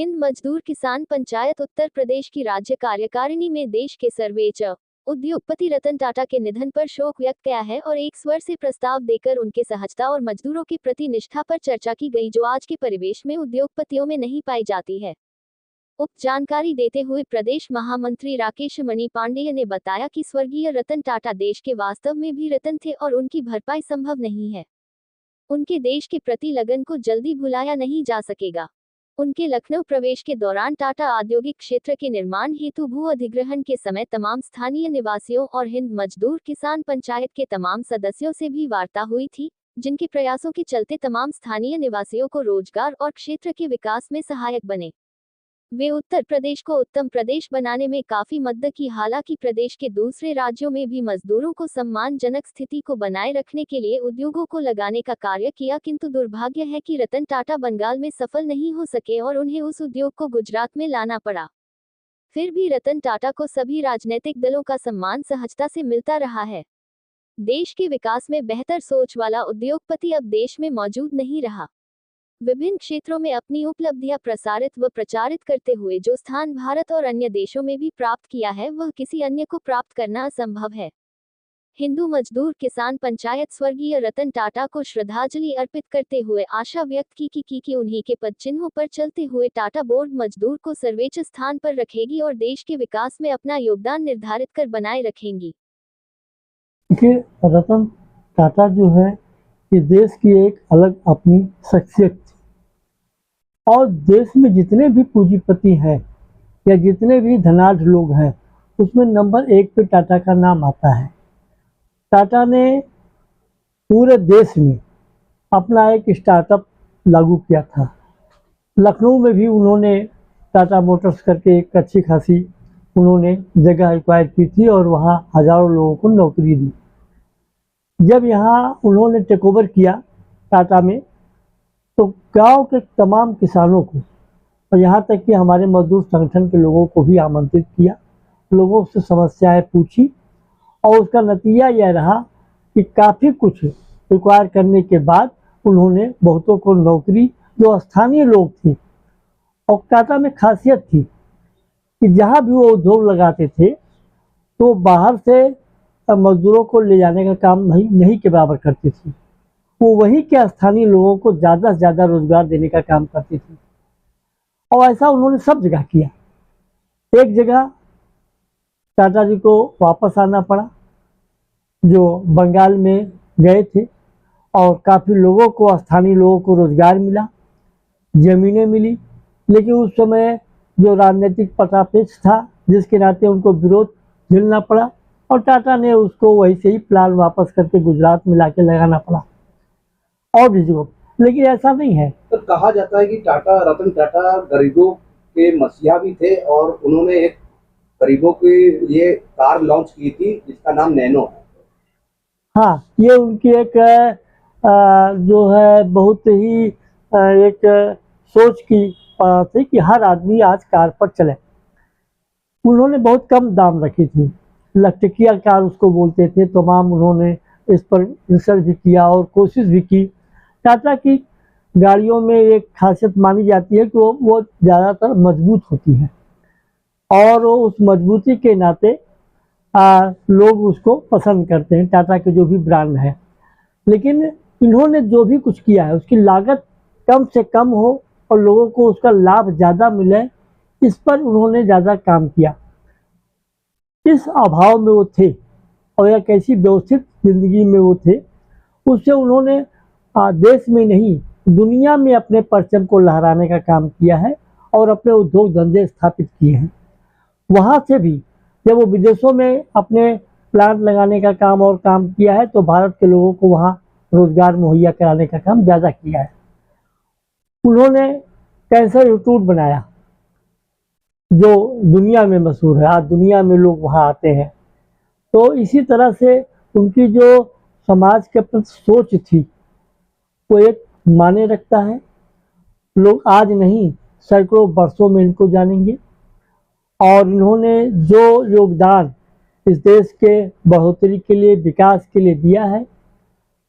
हिंद मजदूर किसान पंचायत उत्तर प्रदेश की राज्य कार्यकारिणी में देश के सर्वोच्च उद्योगपति रतन टाटा के निधन पर शोक व्यक्त किया है और एक स्वर से प्रस्ताव देकर उनके सहजता और मजदूरों के प्रति निष्ठा पर चर्चा की गई, जो आज के परिवेश में उद्योगपतियों में नहीं पाई जाती है। उक्त जानकारी देते हुए प्रदेश महामंत्री राकेश मणि पांडेय ने बताया कि स्वर्गीय रतन टाटा देश के वास्तव में भी रतन थे और उनकी भरपाई संभव नहीं है। उनके देश के प्रति लगन को जल्दी भुलाया नहीं जा सकेगा। उनके लखनऊ प्रवेश के दौरान टाटा औद्योगिक क्षेत्र के निर्माण हेतु भू अधिग्रहण के समय तमाम स्थानीय निवासियों और हिंद मजदूर किसान पंचायत के तमाम सदस्यों से भी वार्ता हुई थी, जिनके प्रयासों के चलते तमाम स्थानीय निवासियों को रोजगार और क्षेत्र के विकास में सहायक बने। वे उत्तर प्रदेश को उत्तम प्रदेश बनाने में काफी मदद की। हालांकि प्रदेश के दूसरे राज्यों में भी मजदूरों को सम्मानजनक स्थिति को बनाए रखने के लिए उद्योगों को लगाने का कार्य किया, किंतु दुर्भाग्य है कि रतन टाटा बंगाल में सफल नहीं हो सके और उन्हें उस उद्योग को गुजरात में लाना पड़ा। फिर भी रतन टाटा को सभी राजनीतिक दलों का सम्मान सहजता से मिलता रहा है। देश के विकास में बेहतर सोच वाला उद्योगपति अब देश में मौजूद नहीं रहा। विभिन्न क्षेत्रों में अपनी उपलब्धियां प्रसारित व प्रचारित करते हुए जो स्थान भारत और अन्य देशों में भी प्राप्त किया है, वह किसी अन्य को प्राप्त करना असंभव है। हिंदू मजदूर किसान पंचायत स्वर्गीय रतन टाटा को श्रद्धांजलि अर्पित करते हुए आशा व्यक्त की कि उन्हीं के पद चिन्हों पर चलते हुए टाटा बोर्ड मजदूर को सर्वोच्च स्थान पर रखेगी और देश के विकास में अपना योगदान निर्धारित कर बनाए रखेंगी। देखिए, रतन टाटा जो है ये देश की एक अलग अपनी शख्सियत थी और देश में जितने भी पूंजीपति हैं या जितने भी धनाढ़ लोग हैं उसमें नंबर 1 पे टाटा का नाम आता है। टाटा ने पूरे देश में अपना एक स्टार्टअप लागू किया था। लखनऊ में भी उन्होंने टाटा मोटर्स करके एक अच्छी खासी उन्होंने जगह एक्वायर की थी और वहाँ हजारों लोगों को नौकरी दी। जब यहाँ उन्होंने टेक ओवर किया टाटा में, तो गांव के तमाम किसानों को और यहाँ तक कि हमारे मजदूर संगठन के लोगों को भी आमंत्रित किया, लोगों से समस्याएं पूछी और उसका नतीजा यह रहा कि काफ़ी कुछ रिक्वायर करने के बाद उन्होंने बहुतों को नौकरी, जो स्थानीय लोग थे। और टाटा में खासियत थी कि जहाँ भी वो उद्योग लगाते थे तो बाहर से मजदूरों को ले जाने का काम नहीं के बराबर करती थी। वो वहीं के स्थानीय लोगों को ज़्यादा से ज़्यादा रोजगार देने का काम करती थी और ऐसा उन्होंने सब जगह किया। एक जगह टाटा जी को वापस आना पड़ा, जो बंगाल में गए थे, और काफ़ी लोगों को, स्थानीय लोगों को रोजगार मिला, जमीनें मिली। लेकिन उस समय जो राजनीतिक पटापेच था, जिसके नाते उनको विरोध झेलना पड़ा और टाटा ने उसको वहीं से ही प्लान वापस करके गुजरात में लाके लगाना पड़ा और भी जो। लेकिन ऐसा नहीं है। तो कहा जाता है कि रतन टाटा गरीबों के मसीहा भी थे और उन्होंने एक गरीबों के लिए कार लॉन्च की थी जिसका नाम नैनो है। हाँ, ये उनकी एक जो है बहुत ही एक सोच की थी कि हर आदमी आज कार पर चले। उन्होंने बहुत कम दाम रखी थी, लखटकिया कार उसको बोलते थे। तमाम उन्होंने इस पर रिसर्च भी किया और कोशिश भी की। टाटा की गाड़ियों में एक खासियत मानी जाती है कि वो ज़्यादातर मजबूत होती है और उस मजबूती के नाते लोग उसको पसंद करते हैं, टाटा के जो भी ब्रांड है। लेकिन इन्होंने जो भी कुछ किया है उसकी लागत कम से कम हो और लोगों को उसका लाभ ज़्यादा मिले, इस पर उन्होंने ज़्यादा काम किया। इस अभाव में वो थे और एक ऐसी व्यवस्थित जिंदगी में वो थे, उससे उन्होंने देश में नहीं दुनिया में अपने परचम को लहराने का काम किया है और अपने उद्योग धंधे स्थापित किए हैं। वहाँ से भी जब वो विदेशों में अपने प्लांट लगाने का काम और काम किया है, तो भारत के लोगों को वहाँ रोजगार मुहैया कराने का काम ज़्यादा किया है। उन्होंने कैंसर इंस्टीट्यूट बनाया जो दुनिया में मशहूर है, आज दुनिया में लोग वहाँ आते हैं। तो इसी तरह से उनकी जो समाज के प्रति सोच थी वो एक माने रखता है। लोग आज नहीं सैकड़ों वर्षों में इनको जानेंगे और इन्होंने जो योगदान इस देश के बढ़ोतरी के लिए, विकास के लिए दिया है,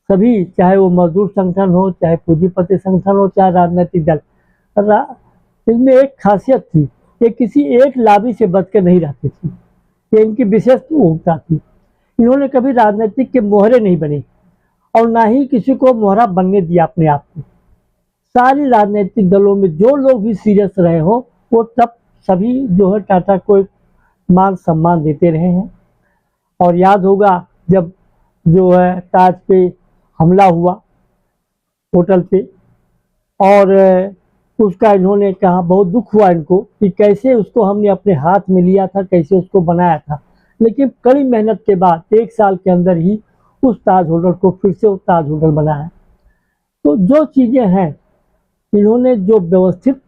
सभी, चाहे वो मजदूर संगठन हो, चाहे पूंजीपति संगठन हो, चाहे राजनीतिक दल, इनमें एक खासियत थी, ये किसी एक लाबी से बचकर नहीं रहती थी, ये इनकी विशेष उपयोगिता थी। इन्होंने कभी राजनीतिक के मोहरे नहीं बने और ना ही किसी को मोहरा बनने दिया अपने आप को। सारी राजनीतिक दलों में जो लोग भी सीरियस रहे हो, वो तब सभी जो है टाटा को एक मान सम्मान देते रहे हैं। और याद होगा जब जो है ताज पे हमला हुआ होटल पे, और उसका इन्होंने कहा, बहुत दुख हुआ इनको कि कैसे उसको हमने अपने हाथ में लिया था, कैसे उसको बनाया था, लेकिन कड़ी मेहनत के बाद 1 साल के अंदर ही उस ताज होटल को फिर से वो ताज होटल बनाया। तो जो चीज़ें हैं, इन्होंने जो व्यवस्थित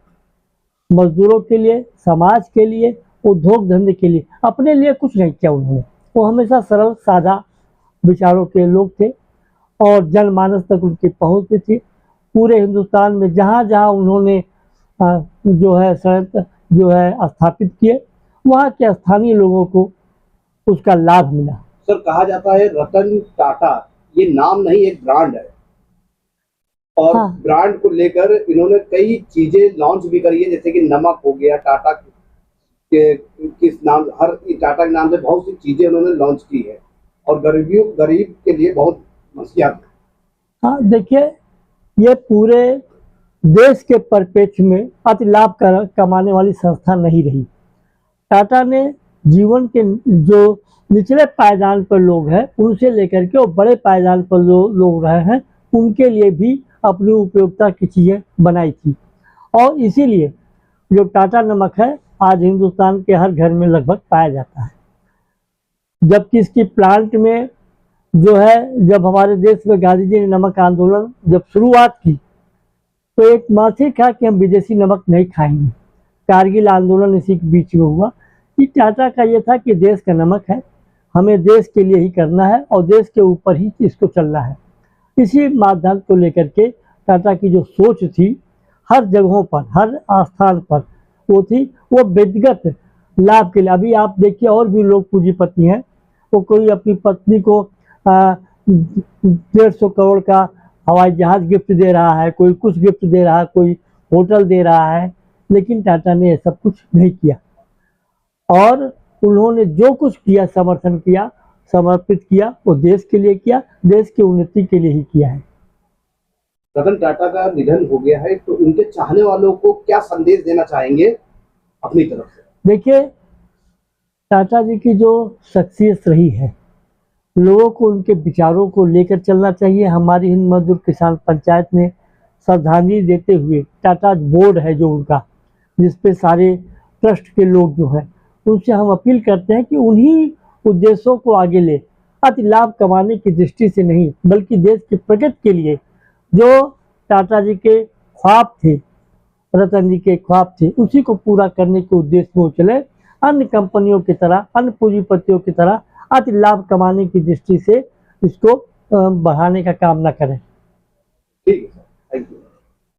मजदूरों के लिए, समाज के लिए, उद्योग धंधे के लिए, अपने लिए कुछ नहीं किया उन्होंने। वो हमेशा सरल सादा विचारों के लोग थे और जनमानस तक उनकी पहुंच भी थी। पूरे हिंदुस्तान में जहाँ जहाँ उन्होंने जो है संयंत्र जो है स्थापित किए, वहाँ के स्थानीय लोगों को उसका लाभ मिला। सर, कहा जाता है रतन टाटा ये नाम नहीं, एक ब्रांड है, और हाँ। ब्रांड को लेकर इन्होंने कई चीजें लॉन्च भी करी है, जैसे कि नमक हो गया, टाटा के किस नाम, हर टाटा के नाम से बहुत सी चीजें उन्होंने लॉन्च की है, और गरीब के लिए बहुत मसीहा। हाँ, देखिए, ये पूरे देश के परिप्रेक्ष्य में अति लाभ कमाने वाली संस्था नहीं रही। टाटा ने जीवन के जो निचले पायदान पर लोग हैं, उनसे लेकर के और बड़े पायदान पर जो लोग रहे हैं, उनके लिए भी अपनी उपयोगिता की चीज़ें बनाई थी। और इसीलिए जो टाटा नमक है, आज हिंदुस्तान के हर घर में लगभग पाया जाता है। जबकि इसकी प्लांट में जो है, जब हमारे देश में गांधी जी ने नमक आंदोलन जब शुरुआत की, तो एक मासिक था कि हम विदेशी नमक नहीं खाएंगे। कारगिल आंदोलन इसी के बीच में हुआ कि टाटा का ये था कि देश का नमक है, हमें देश के लिए ही करना है और देश के ऊपर ही इसको चलना है। इसी माध्यम को लेकर के टाटा की जो सोच थी, हर जगहों पर, हर स्थान पर वो थी, वो व्यक्तिगत लाभ के लिए। अभी आप देखिए, और भी लोग पूंजीपति हैं, वो कोई अपनी पत्नी को 150 करोड़ का हवाई जहाज गिफ्ट दे रहा है, कोई कुछ गिफ्ट दे रहा है, कोई होटल दे रहा है, लेकिन टाटा ने ये सब कुछ नहीं किया। और उन्होंने जो कुछ किया, समर्थन किया, समर्पित किया, वो देश के लिए किया, देश की उन्नति के लिए ही किया है। रतन टाटा का निधन हो गया है, तो उनके चाहने वालों को क्या संदेश देना चाहेंगे अपनी तरफ से? देखिए, टाटा जी की जो शख्सियत रही है, लोगों को उनके विचारों को लेकर चलना चाहिए। हमारी हिंद मजदूर किसान पंचायत ने श्रद्धांजलि देते हुए, टाटा बोर्ड है जो उनका, जिसपे सारे ट्रस्ट के लोग जो हैं, उनसे हम अपील करते हैं कि उन्हीं उद्देश्यों को आगे ले, अति लाभ कमाने की दृष्टि से नहीं, बल्कि देश की प्रगति के लिए जो टाटा जी के ख्वाब थे, रतन जी के ख्वाब थे, उसी को पूरा करने के उद्देश्य में चले। अन्य कंपनियों की तरह, अन्य पूंजीपतियों की तरह अति लाभ कमाने की दृष्टि से इसको बढ़ाने का काम न करें। ठीक है।